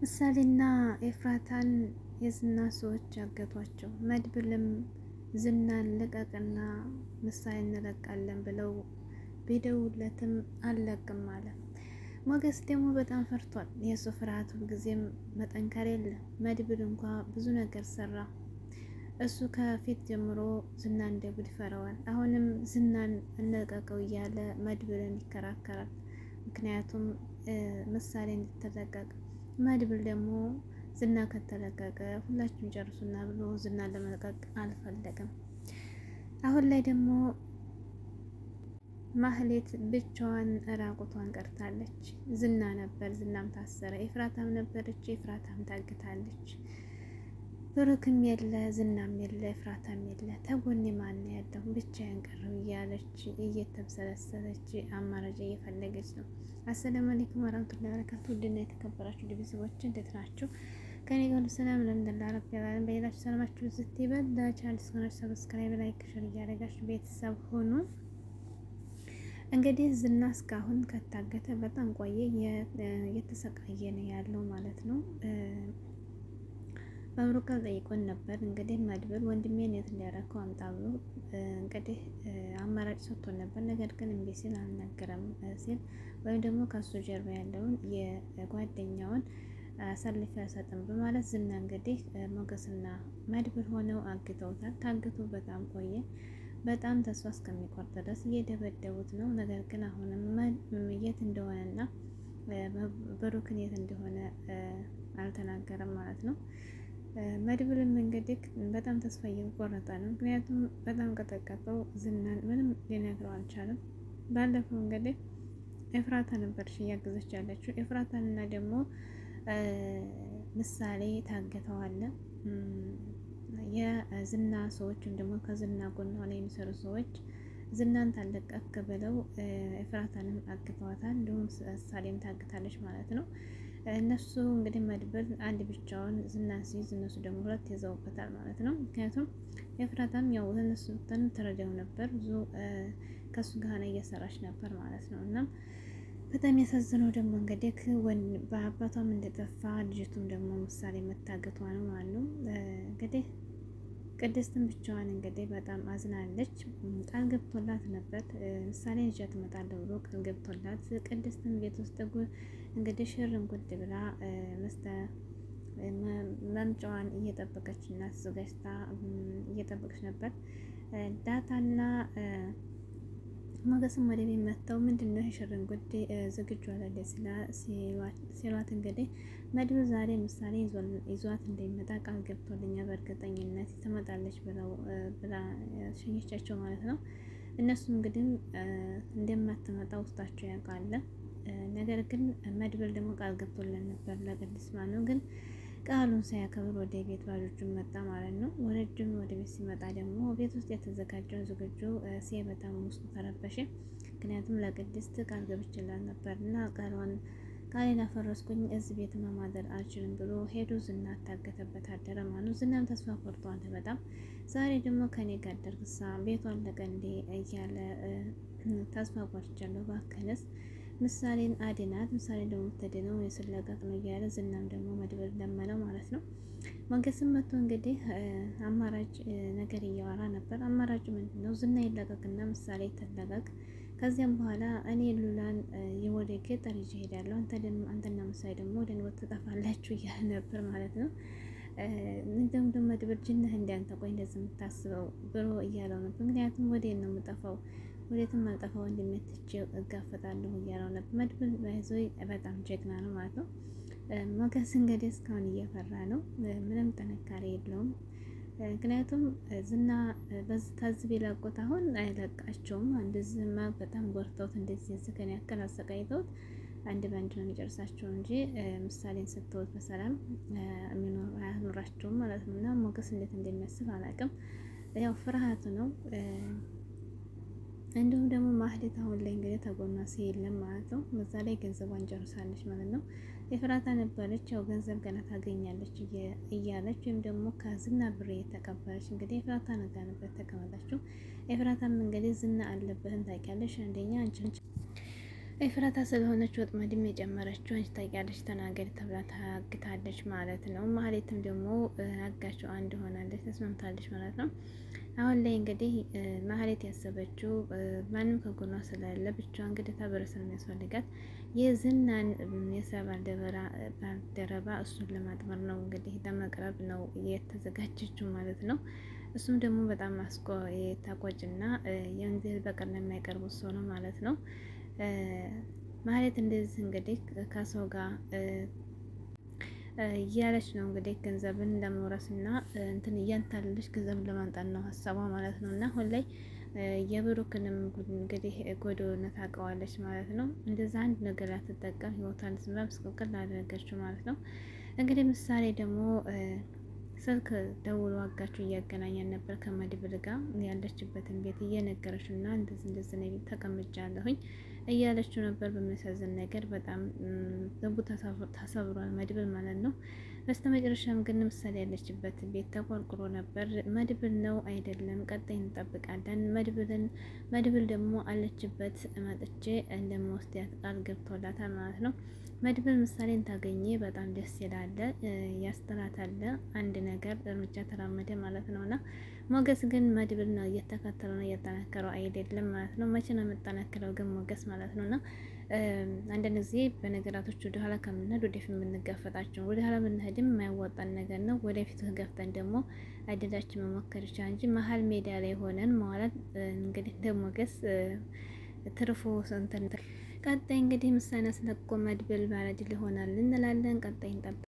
ምሳሌና ኤፍራታን የዝና ሰዎች አገቷቸው። መድብልም ዝናን ልቀቅና ምሳሌ እንለቃለን ብለው ቢደውለትም አልለቅም አለ። ሞገስ ደግሞ በጣም ፈርቷል። የእሱ ፍርሃት ሁልጊዜም መጠንከር የለ። መድብል እንኳ ብዙ ነገር ሰራ። እሱ ከፊት ጀምሮ ዝና እንደ ጉድ ይፈራዋል። አሁንም ዝናን እንለቀቀው እያለ መድብልን ይከራከራል። ምክንያቱም ምሳሌ እንድትለቀቅ መድብል ደግሞ ዝና ከተለቀቀ ሁላችሁም ጨርሱና ብሎ ዝና ለመለቀቅ አልፈለግም። አሁን ላይ ደግሞ ማህሌት ብቻዋን ራቁቷን ቀርታለች። ዝና ነበር፣ ዝናም ታሰረ። ኤፍራታም ነበረች፣ ኤፍራታም ታግታለች። ብሩክም የለ፣ ዝናም የለ፣ ኤፍራታም የለ። ተጎኔ ማን ያለው ብቻዬን ቀረሁ እያለች እየተብሰለሰለች አማራጭ እየፈለገች ነው። አሰላሙ አለይኩም ወራህመቱላሂ ወበረካቱ። ውድና የተከበራችሁ ቤተሰቦች እንዴት ናችሁ? ከኔ ጋር ሰላም ለምንድነው ረብ ያለን በሌላችሁ ሰላማችሁ ዝት ይበል። ቻናል ስከናችሁ ሰብስክራይብ፣ ላይክ፣ ሼር እያደረጋችሁ ቤተሰብ ሆኑ። እንግዲህ ዝና እስካሁን ከታገተ በጣም ቆየ። እየተሰቃየ ነው ያለው ማለት ነው። በብሩክ ጠይቆን ነበር። እንግዲህ መድብል ወንድሜን የት እንዲያረከው አምጣ ብሎ እንግዲህ አማራጭ ሰጥቶን ነበር። ነገር ግን እምቢ ሲል አልነገረም ሲል ወይም ደግሞ ከሱ ጀርባ ያለውን የጓደኛውን አሳልፌ አልሰጥም በማለት ዝና እንግዲህ ሞገስና መድብል ሆነው አግተውታል። ታግቶ በጣም ቆየ። በጣም ተስፋ እስከሚቆርጥ ድረስ እየደበደቡት ነው። ነገር ግን አሁንም የት እንደሆነና ብሩክን የት እንደሆነ አልተናገረም ማለት ነው። መድብልም እንግዲህ በጣም ተስፋ እየቆረጠ ነው። ምክንያቱም በጣም ቀጠቀጠው። ዝናን ምንም ሊነግረው አልቻለም። ባለፈው እንግዲህ ኤፍራታ ነበረች እያገዘች ያለችው። ኤፍራታንና ደግሞ ምሳሌ ታገተዋል። የዝና ሰዎች ወይም ደግሞ ከዝና ጎን ሆነ የሚሰሩ ሰዎች ዝናን ታለቀክ ብለው ኤፍራታንም አግተዋታል። እንዲሁም ምሳሌም ታግታለች ማለት ነው። እነሱ እንግዲህ መድብል አንድ ብቻውን ዝናን ሲይዝ እነሱ ደግሞ ሁለት ይዘውበታል ማለት ነው። ምክንያቱም ኤፍራታም ያው እነሱ ተረዳው ነበር፣ ብዙ ከሱ ጋር እየሰራች ነበር ማለት ነው። እና በጣም ያሳዝነው ደግሞ እንግዲህ በአባቷም እንደጠፋ ልጅቱም ደግሞ ምሳሌ መታገቷ ነው ማለት ነው። እንግዲህ ቅድስትን ብቻዋን እንግዲህ በጣም አዝናለች። ቃል ገብቶላት ነበር ምሳሌ ይዣት እመጣለሁ ብሎ ቃል ገብቶላት፣ ቅድስትን ቤት ውስጥ እንግዲህ ሽርን ጉድ ብላ መምጫዋን እየጠበቀች እና ተዘጋጅታ እየጠበቀች ነበር። ዳታና ሞገስም ወደ ቤት መጥተው ምንድነው የሽርን ጉድ ዝግጁ አለለ ሲሏት እንግዲህ መድብል ዛሬ ምሳሌ ይዟት እንደሚመጣ ቃል ገብቶልኛል በእርግጠኝነት ትመጣለች ብላ ሸኘቻቸው ማለት ነው። እነሱም እንግዲህ እንደማትመጣ ውስጣቸው ያውቃል። ነገር ግን መድብል ደግሞ ቃል ገብቶልን ነበር ለቅድስት ማለት ነው። ግን ቃሉን ሳያከብር ወደ ቤት ባዶ እጁን መጣ ማለት ነው። ወደ ቤት ሲመጣ ደግሞ ቤት ውስጥ የተዘጋጀውን ዝግጁ ሲያይ በጣም ውስጡ ተረበሸ። ምክንያቱም ለቅድስት ቃል ገብቼላት ነበር እና ቃሌን አፈረስኩኝ፣ እዚህ ቤት ማደር አልችልም ብሎ ሄዶ ዝና ታገተበት አደረ ማለት ነው። ዝናም ተስፋ ቆርጧል በጣም። ዛሬ ደግሞ ከኔ ጋር ደርሳ ቤቷን ለቀንዴ እያለ ተስፋ ቆርጫለሁ፣ ባከነስ ምሳሌን አድናት፣ ምሳሌ ደግሞ ተድነው የስለቀቅ ነው እያለ ዝናም ደግሞ መድብል ለመነው ማለት ነው። ሞገስም መጥቶ እንግዲህ አማራጭ ነገር እያወራ ነበር። አማራጩ ምንድን ነው? ዝና ይለቀቅና ምሳሌ ተለቀቅ፣ ከዚያም በኋላ እኔ ሉላን ወደ ገጠር ይዤ እሄዳለሁ፣ አንተና ምሳሌ ደግሞ ወደ ንወት ትጠፋላችሁ እያለ ነበር ማለት ነው። እንደውም መድብል ጅነህ እንዲያንተ ቆይ እንደዚህ የምታስበው ብሎ እያለው ነበር። ምክንያቱም ወዴት ነው የምጠፋው? ወዴትም አልጠፋው እንዲመትቼ እጋፈጣለሁ እያለው ነበር። መድብል ባይዞይ በጣም ጀግና ነው ማለት ነው። ሞገስ እንግዲህ እስካሁን እየፈራ ነው፣ ምንም ጥንካሬ የለውም። ምክንያቱም ዝና ከዚህ ቢለቁት አሁን አይለቃቸውም። እንደዚህማ በጣም ጎርተውት እንደዚህ ዝከን ያክል አሰቃይተውት አንድ በአንድ ነው የሚጨርሳቸው እንጂ ምሳሌን ስትወት በሰላም አያኖራቸውም ማለት ነው። እና ሞገስ እንዴት እንደሚያስብ አላውቅም። ያው ፍርሃቱ ነው። እንዲሁም ደግሞ ማህሌት አሁን ላይ እንግዲህ ተጎኗ የለም ማለት ነው። በዛ ላይ ገንዘቧን ጨርሳለች ማለት ነው። ኤፍራታ ነበረች ያው ገንዘብ ገና ታገኛለች እያለች ወይም ደግሞ ከዝና ብር እየተቀበለች እንግዲህ ኤፍራታ ነጋ ነበር ተቀመጣችው። ኤፍራታም እንግዲህ ዝና አለበትን ታውቂያለሽ፣ አንደኛ አንቺን ኤፍራታ ስለሆነች ወጥመድም የጨመረችው አንቺ ታውቂያለሽ ተናገሪ ተብላ ታግታለች ማለት ነው። ማህሌትም ደግሞ አጋቸው አንድ ሆናለች፣ ተስማምታለች ማለት ነው። አሁን ላይ እንግዲህ ማህሌት ያሰበችው ማንም ከጎኗ ስለሌለ ብቻዋን እንግዲህ ብር ስለሚያስፈልጋት የዝናን የስራ ባልደረባ እሱን ለማጥመር ነው እንግዲህ ለመቅረብ ነው የተዘጋጀችው ማለት ነው። እሱም ደግሞ በጣም ታቋጭና የወንጀል በቀል የማይቀርቡት ሰው ነው ማለት ነው። ማለት እንደዚህ እንግዲህ ከሰው ጋር እያለች ነው እንግዲህ ገንዘብን ለመውረስና እንትን እያንታለች ገንዘብን ለማምጣት ነው ሀሳቧ ማለት ነው። እና አሁን ላይ የብሩክንም እንግዲህ ጎዶነት ታውቀዋለች ማለት ነው። እንደዛ አንድ ነገር ላትጠቀም ህይወቷን ዝም ብላ ምስቅልቅል አደረገችው ማለት ነው። እንግዲህ ምሳሌ ደግሞ ስልክ ደውሎ አጋችሁ እያገናኛን ነበር ከመድብል ጋር ያለችበትን ቤት እየነገረችው እና እንደዚህ ነው ቤት ተቀምጫለሁኝ እያለችው ነበር። በሚያሳዝን ነገር በጣም ልቡ ተሰብሯል መድብል ማለት ነው። በስተመጨረሻም ግን ምሳሌ ያለችበት ቤት ተቆርቁሮ ነበር። መድብል ነው አይደለም፣ ቀጣይ እንጠብቃለን። መድብል ደግሞ አለችበት መጥቼ እንደምወስዳት ቃል ገብቶላታል ማለት ነው። መድብል ምሳሌን ታገኘ በጣም ደስ ይላል፣ ያስተላታል። አንድ ነገር እርምጃ ተራመደ ማለት ነው። እና ሞገስ ግን መድብል ነው እየተከተለው ነው፣ እያጠናከረው አይደለም ማለት ነው። መቼ ነው የምጠናከረው ግን ሞገስ ማለት ነው። እና አንዳንድ ጊዜ በነገራቶች ወደ ኋላ ከምንሄድ ወደፊት የምንጋፈጣቸው፣ ወደ ኋላ ብንሄድም የማያዋጣን ነገር ነው። ወደፊት ገፍተን ደግሞ አይደላችን መሞከር ይቻላል እንጂ መሀል ሜዳ ላይ ሆነን ማለት እንግዲህ ሞገስ ትርፎ ስንትን ቀጣይ እንግዲህ ምሳሌ አስለቆ መድብል ባለድል ይሆናል እንላለን። ቀጣይ እንጠብቅ።